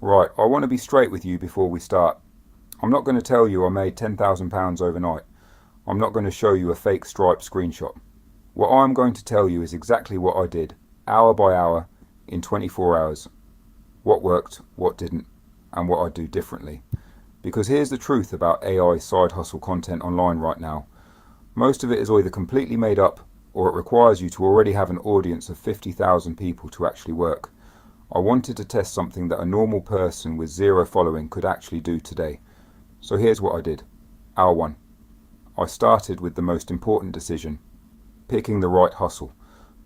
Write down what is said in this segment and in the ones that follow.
Right, I want to be straight with you before we start. I'm not going to tell you I made £10,000 overnight. I'm not going to show you a fake Stripe screenshot. What I'm going to tell you is exactly what I did, hour by hour, in 24 hours. What worked, what didn't, and what I'd do differently. Because here's the truth about AI side hustle content online right now. Most of it is either completely made up, or it requires you to already have an audience of 50,000 people to actually work. I wanted to test something that a normal person with zero following could actually do today. So here's what I did. Hour 1. I started with the most important decision, picking the right hustle.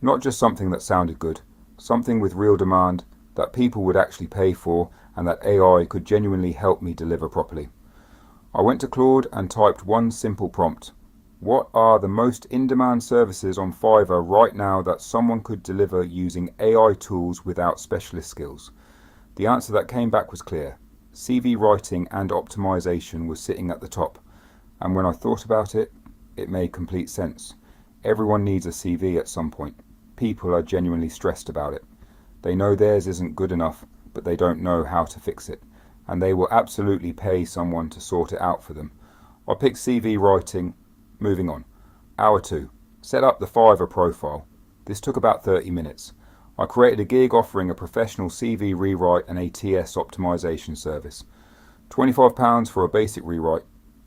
Not just something that sounded good, something with real demand that people would actually pay for and that AI could genuinely help me deliver properly. I went to Claude and typed one simple prompt. What are the most in-demand services on Fiverr right now that someone could deliver using AI tools without specialist skills? The answer that came back was clear. CV writing and optimization was sitting at the top. And when I thought about it, it made complete sense. Everyone needs a CV at some point. People are genuinely stressed about it. They know theirs isn't good enough, but they don't know how to fix it. And they will absolutely pay someone to sort it out for them. I picked CV writing. Moving on. Hour 2. Set up the Fiverr profile. This took about 30 minutes. I created a gig offering a professional CV rewrite and a TS optimization service. £25 for a basic rewrite,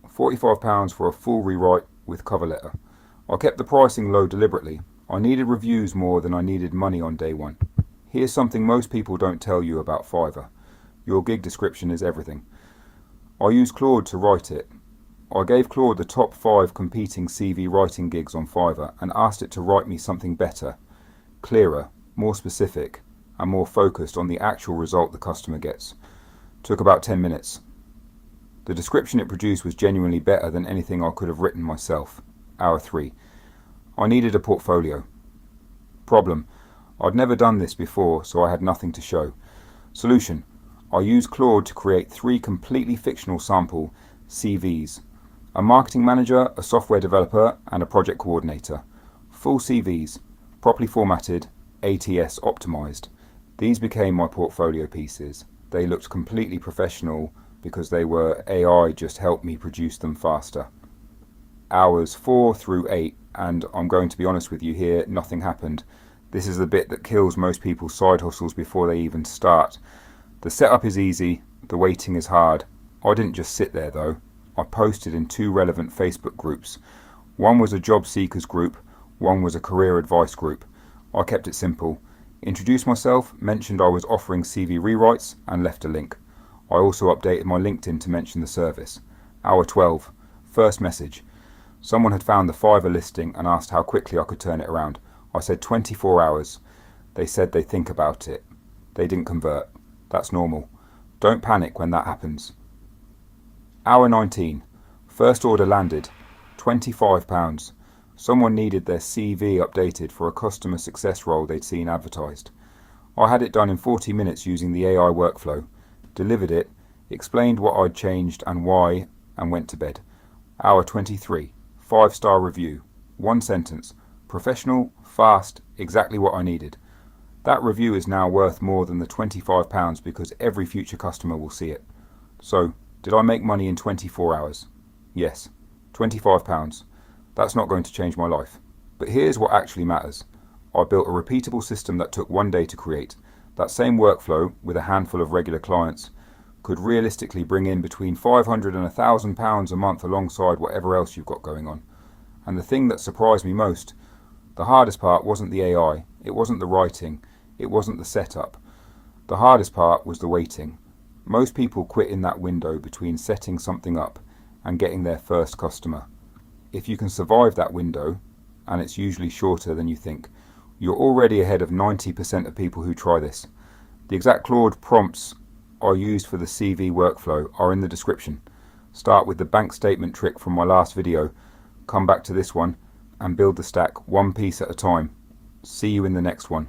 £45 for a full rewrite with cover letter. I kept the pricing low deliberately. I needed reviews more than I needed money on day one. Here's something most people don't tell you about Fiverr. Your gig description is everything. I used Claude to write it. I gave Claude the top 5 competing CV writing gigs on Fiverr and asked it to write me something better, clearer, more specific, and more focused on the actual result the customer gets. Took about 10 minutes. The description it produced was genuinely better than anything I could have written myself. Hour 3. I needed a portfolio. Problem: I'd never done this before, so I had nothing to show. Solution: I used Claude to create 3 completely fictional sample CVs. A marketing manager, a software developer, and a project coordinator. Full CVs, properly formatted, ATS optimized. These became my portfolio pieces. They looked completely professional because they were AI just helped me produce them faster. Hours 4 through 8, and I'm going to be honest with you here, nothing happened. This is the bit that kills most people's side hustles before they even start. The setup is easy, the waiting is hard. I didn't just sit there though. I posted in 2 relevant Facebook groups. One was a job seekers group, one was a career advice group. I kept it simple. Introduced myself, mentioned I was offering CV rewrites, and left a link. I also updated my LinkedIn to mention the service. Hour 12. First message. Someone had found the Fiverr listing and asked how quickly I could turn it around. I said 24 hours. They said they'd think about it. They didn't convert. That's normal. Don't panic when that happens. Hour 19. First order landed. £25. Someone needed their CV updated for a customer success role they'd seen advertised. I had it done in 40 minutes using the AI workflow. Delivered it, explained what I'd changed and why, and went to bed. Hour 23. 5-star review. 1 sentence. Professional, fast, exactly what I needed. That review is now worth more than the £25 because every future customer will see it. So, did I make money in 24 hours? Yes. £25. That's not going to change my life. But here's what actually matters. I built a repeatable system that took 1 day to create. That same workflow, with a handful of regular clients, could realistically bring in between £500 and £1,000 a month alongside whatever else you've got going on. And the thing that surprised me most, the hardest part wasn't the AI, it wasn't the writing, it wasn't the setup. The hardest part was the waiting. Most people quit in that window between setting something up and getting their first customer. If you can survive that window, and it's usually shorter than you think, you're already ahead of 90% of people who try this. The exact Claude prompts I used for the CV workflow are in the description. Start with the bank statement trick from my last video, come back to this one, and build the stack 1 piece at a time. See you in the next one.